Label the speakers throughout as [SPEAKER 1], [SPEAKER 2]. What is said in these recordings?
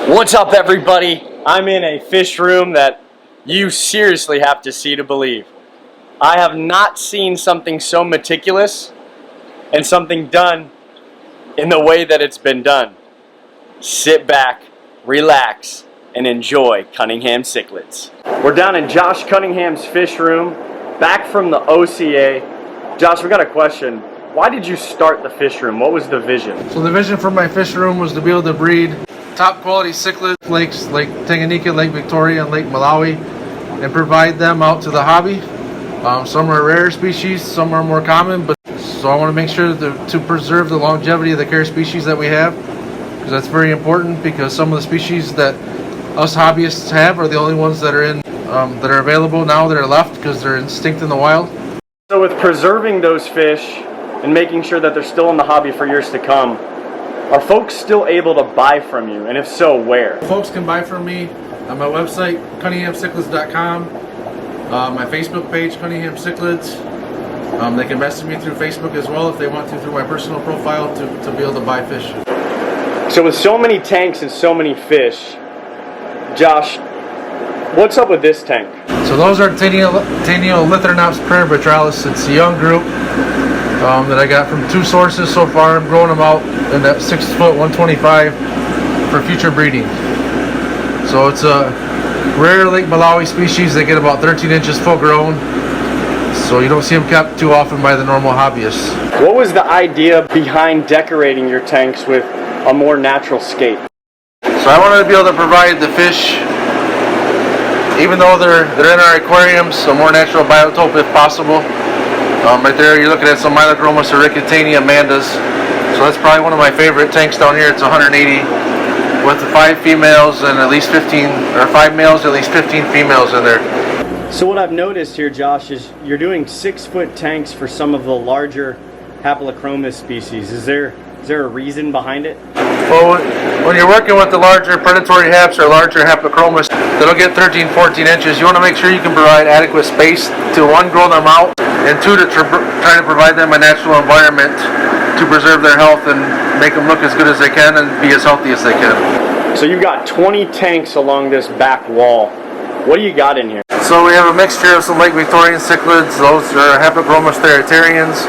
[SPEAKER 1] What's up, everybody? I'm in a fish room that you seriously have to see to believe. I have not seen something so meticulous and something done in the way that it's been done. Sit back, relax, and enjoy Cunningham Cichlids. We're down in Josh Cunningham's fish room, back from the OCA. Josh, we got a question. Why did you start the fish room? What was the vision?
[SPEAKER 2] So the vision for my fish room was to be able to breed top quality cichlid lakes, Lake Tanganyika, Lake Victoria, and Lake Malawi, and provide them out to the hobby. Some are rare species, some are more common, but so I want to make sure to preserve the longevity of the care species that we have, because that's very important, because some of the species that us hobbyists have are the only ones that are in that are available now that are left, because they're extinct in the wild.
[SPEAKER 1] So with preserving those fish and making sure that they're still in the hobby for years to come, are folks still able to buy from you? And if so, where?
[SPEAKER 2] Folks can buy from me on my website, CunninghamCichlids.com, my Facebook page, Cunningham Cichlids. They can message me through Facebook as well if they want to, through my personal profile, to be able to buy fish.
[SPEAKER 1] So with so many tanks and so many fish, Josh, what's up with this tank?
[SPEAKER 2] So those are Tanio prairie petralis. It's a young group that I got from two sources so far. I'm growing them out in that 6 foot 125 for future breeding. So it's a rare Lake Malawi species. They get about 13 inches full grown, so you don't see them kept too often by the normal hobbyists.
[SPEAKER 1] What was the idea behind decorating your tanks with a more natural scape?
[SPEAKER 2] So I wanted to be able to provide the fish, even though they're in our aquariums, a more natural biotope if possible. Right there you're looking at some Mylochroma sericutani amandas. So that's probably one of my favorite tanks down here. It's 180 with the 5 females and at least 15, or 5 males, at least 15 females in there.
[SPEAKER 1] So what I've noticed here, Josh, is you're doing 6-foot tanks for some of the larger Haplochromis species. Is there a reason behind it?
[SPEAKER 2] Well, when you're working with the larger predatory haps or larger Haplochromis that'll get 13, 14 inches, you want to make sure you can provide adequate space to, 1, grow them out, and 2, to try to provide them a natural environment to preserve their health and make them look as good as they can and be as healthy as they can. So
[SPEAKER 1] you've got 20 tanks along this back wall. What do you got in here?
[SPEAKER 2] So we have a mixture of some Lake Victorian cichlids. Those are Haplochromis theratarians.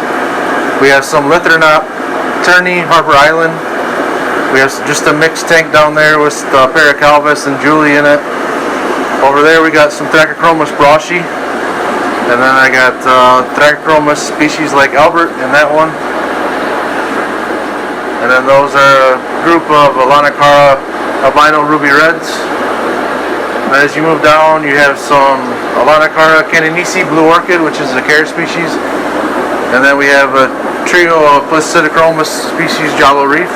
[SPEAKER 2] We have some Lithernop, Turney, Harper Island. We have just a mixed tank down there with Paracalvis and Julie in it. Over there we got some Thracochromis brauchi. And then I got Thracochromis species like Albert in that one. And then those are a group of Alanicara albino ruby reds. And as you move down, you have some Alanicara canonisi blue orchid, which is a care species. And then we have a trio of Placidochromis species Jalo reef.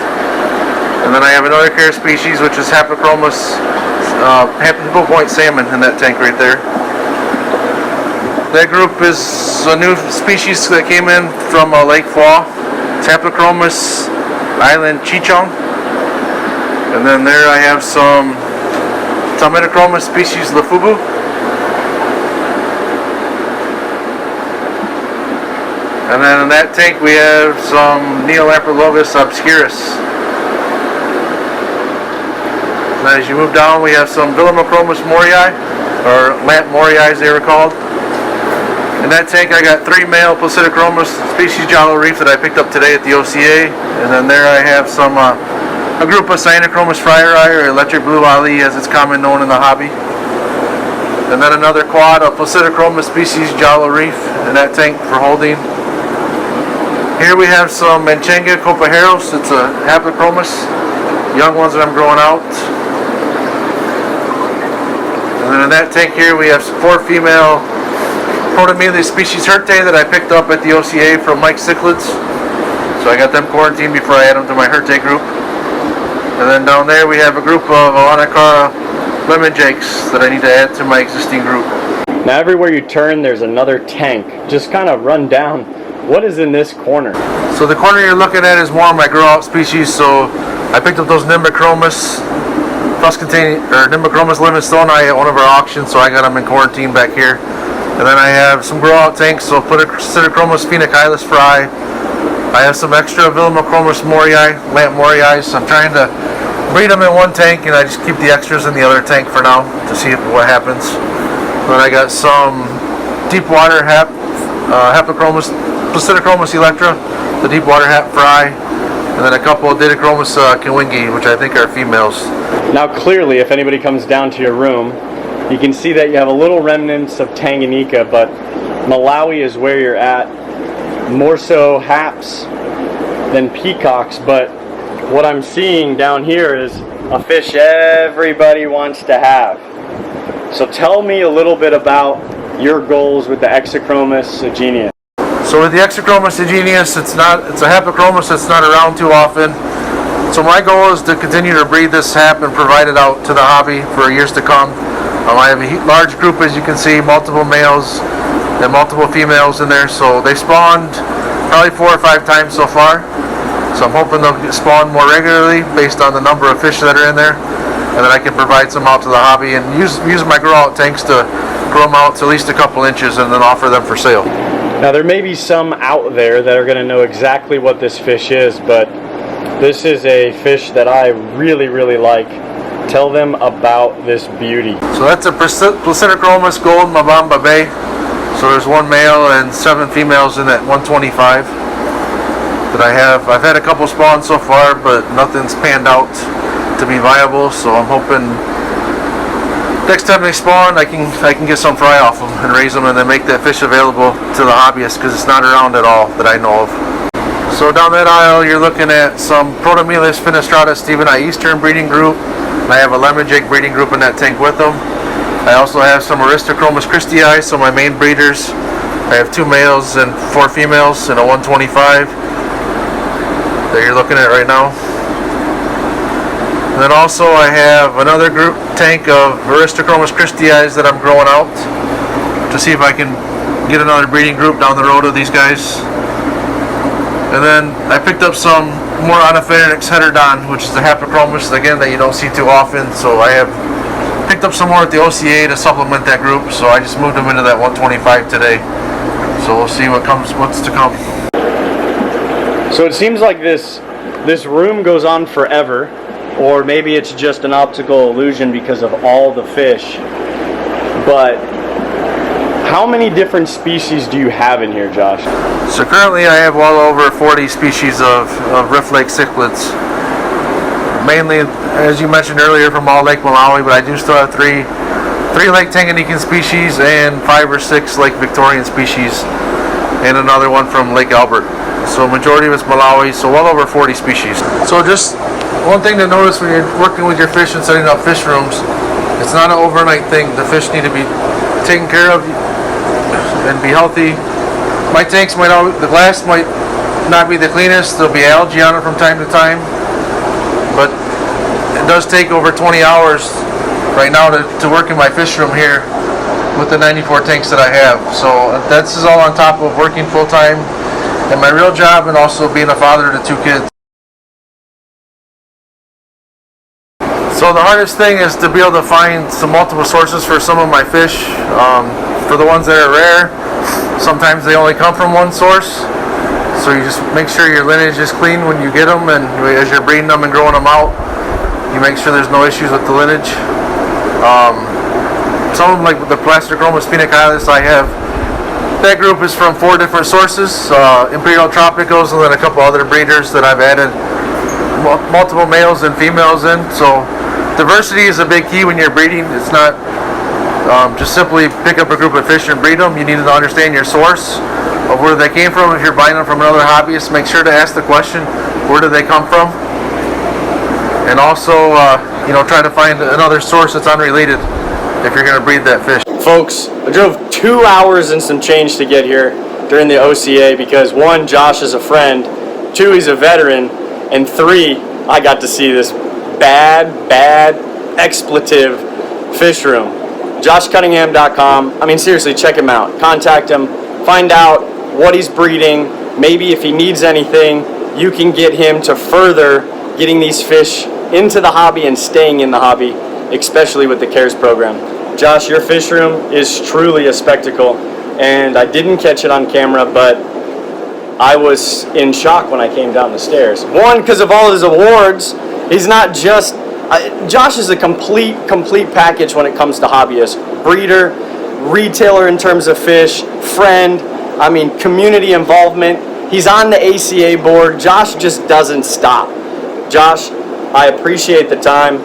[SPEAKER 2] And then I have another care species, which is Haplochromis Hippo Point salmon in that tank right there. That group is a new species that came in from Lake Flaw. It's Haplochromis Island Chichong. And then there I have some Talmetochromis species Lafubu. And then in that tank we have some Neolamprologus obscurus. And as you move down, we have some Villimachromis morii, or lamp morii as they were called. In that tank I got 3 male Placidochromis species Jalo reef that I picked up today at the OCA. And then there I have some a group of Cyanochromis fryeri, or electric blue ali as it's common known in the hobby. And then another quad of Placidochromis species Jalo reef in that tank for holding. Here we have some Manchenga copaheros. It's a Haplochromis, young ones that I'm growing out. And then in that tank here we have 4 female Protomelia species Hirtae that I picked up at the OCA from Mike Cichlids. So I got them quarantined before I add them to my Hirtae group. And then down there we have a group of Alanicara lemon jakes that I need to add to my existing group.
[SPEAKER 1] Now everywhere you turn there's another tank. Just kind of run down. What is in this corner?
[SPEAKER 2] So the corner you're looking at is more of my grow out species. So I picked up those Nimbochromis Nimbochromis livingstoni at one of our auctions, so I got them in quarantine back here. And then I have some grow out tanks, so put a Placidochromis phoenochylis fry. I have some extra Villimachromis morii, lamp morii, so I'm trying to breed them in one tank, and I just keep the extras in the other tank for now to see what happens. Then I got some deep water Placidochromis electra, the deep water hap fry, and then a couple of Didochromis Kawingi, which I think are females.
[SPEAKER 1] Now clearly, if anybody comes down to your room, you can see that you have a little remnants of Tanganyika, but Malawi is where you're at. More so haps than peacocks, but what I'm seeing down here is a fish everybody wants to have. So tell me a little bit about your goals with the Exochromis agenius.
[SPEAKER 2] So with the Exochromis agenius, it's a Hapochromis that's not around too often. So my goal is to continue to breed this hap and provide it out to the hobby for years to come. I have a large group, as you can see, multiple males and multiple females in there. So they spawned probably 4 or 5 times so far. So I'm hoping they'll spawn more regularly based on the number of fish that are in there, and then I can provide some out to the hobby and use my grow out tanks to grow them out to at least a couple inches and then offer them for sale.
[SPEAKER 1] Now there may be some out there that are going to know exactly what this fish is, but this is a fish that I really, really like. Tell them about this beauty.
[SPEAKER 2] So that's a Placidochromis Gold Mabamba Bay. So there's 1 male and 7 females in that 125 that I have. I've had a couple spawns so far, but nothing's panned out to be viable. So I'm hoping next time they spawn, I can get some fry off them and raise them, and then make that fish available to the hobbyists, because it's not around at all that I know of. So down that aisle, you're looking at some Protomelius finistrata Steveni Eastern breeding group. I have a lemon jake breeding group in that tank with them. I also have some Aristochromis christii, so my main breeders. I have 2 males and 4 females in a 125 that you're looking at right now. And then also I have another group tank of Aristochromis christii that I'm growing out to see if I can get another breeding group down the road of these guys. And then I picked up some more Onophenix heterodon, which is the Hapochromis, again, that you don't see too often. So I have picked up some more at the OCA to supplement that group. So I just moved them into that 125 today. So we'll see what's to come.
[SPEAKER 1] So it seems like this room goes on forever, or maybe it's just an optical illusion because of all the fish. But how many different species do you have in here, Josh?
[SPEAKER 2] So currently I have well over 40 species of Rift Lake cichlids. Mainly, as you mentioned earlier, from all Lake Malawi, but I do still have 3 Lake Tanganyikan species and 5 or 6 Lake Victorian species, and another one from Lake Albert. So majority of it's Malawi, so well over 40 species. So just one thing to notice when you're working with your fish and setting up fish rooms, it's not an overnight thing. The fish need to be taken care of and be healthy. My tanks the glass might not be the cleanest. There'll be algae on it from time to time, but it does take over 20 hours right now to work in my fish room here with the 94 tanks that I have. So this is all on top of working full time and my real job, and also being a father to 2 kids. So the hardest thing is to be able to find some multiple sources for some of my fish. For the ones that are rare, sometimes they only come from one source. So you just make sure your lineage is clean when you get them, and as you're breeding them and growing them out, you make sure there's no issues with the lineage. Some of them, like the Placidochromis phenochilis I have, that group is from 4 different sources, Imperial Tropicals, and then a couple other breeders that I've added multiple males and females in. So diversity is a big key when you're breeding. It's not just simply pick up a group of fish and breed them. You need to understand your source of where they came from. If you're buying them from another hobbyist, make sure to ask the question, where do they come from? And also, try to find another source that's unrelated if you're going to breed that fish.
[SPEAKER 1] Folks, I drove 2 hours and some change to get here during the OCA because 1, Josh is a friend, 2, he's a veteran, and 3, I got to see this bad expletive fish room. JoshCunningham.com. I mean, seriously, check him out. Contact him. Find out what he's breeding. Maybe if he needs anything, you can get him to further getting these fish into the hobby and staying in the hobby, especially with the CARES program. Josh, your fish room is truly a spectacle, and I didn't catch it on camera, but I was in shock when I came down the stairs. 1, because of all his awards. He's not just Josh is a complete package when it comes to hobbyists. Breeder, retailer in terms of fish, friend, I mean, community involvement. He's on the ACA board. Josh just doesn't stop. Josh, I appreciate the time.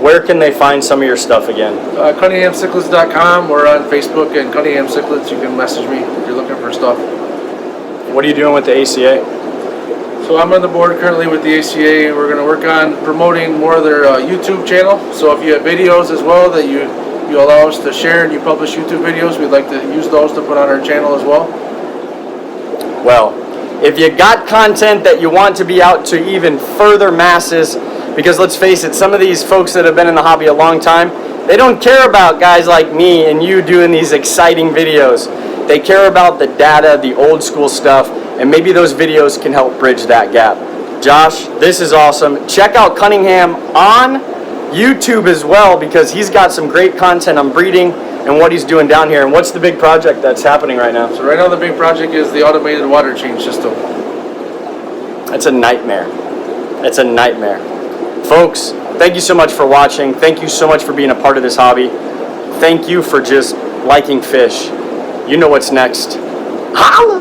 [SPEAKER 1] Where can they find some of your stuff again?
[SPEAKER 2] CunninghamCichlids.com. We're on Facebook and Cunningham Cichlids. You can message me if you're looking for stuff.
[SPEAKER 1] What are you doing with the ACA?
[SPEAKER 2] So I'm on the board currently with the ACA. We're going to work on promoting more of their YouTube channel. So if you have videos as well that you allow us to share and you publish YouTube videos, we'd like to use those to put on our channel as well.
[SPEAKER 1] Well, if you got content that you want to be out to even further masses, because let's face it, some of these folks that have been in the hobby a long time, they don't care about guys like me and you doing these exciting videos. They care about the data, the old school stuff, and maybe those videos can help bridge that gap. Josh, this is awesome. Check out Cunningham on YouTube as well, because he's got some great content on breeding and what he's doing down here. And what's the big project that's happening right now?
[SPEAKER 2] So right now the big project is the automated water change system.
[SPEAKER 1] It's a nightmare. It's a nightmare. Folks, thank you so much for watching. Thank you so much for being a part of this hobby. Thank you for just liking fish. You know what's next. Holla!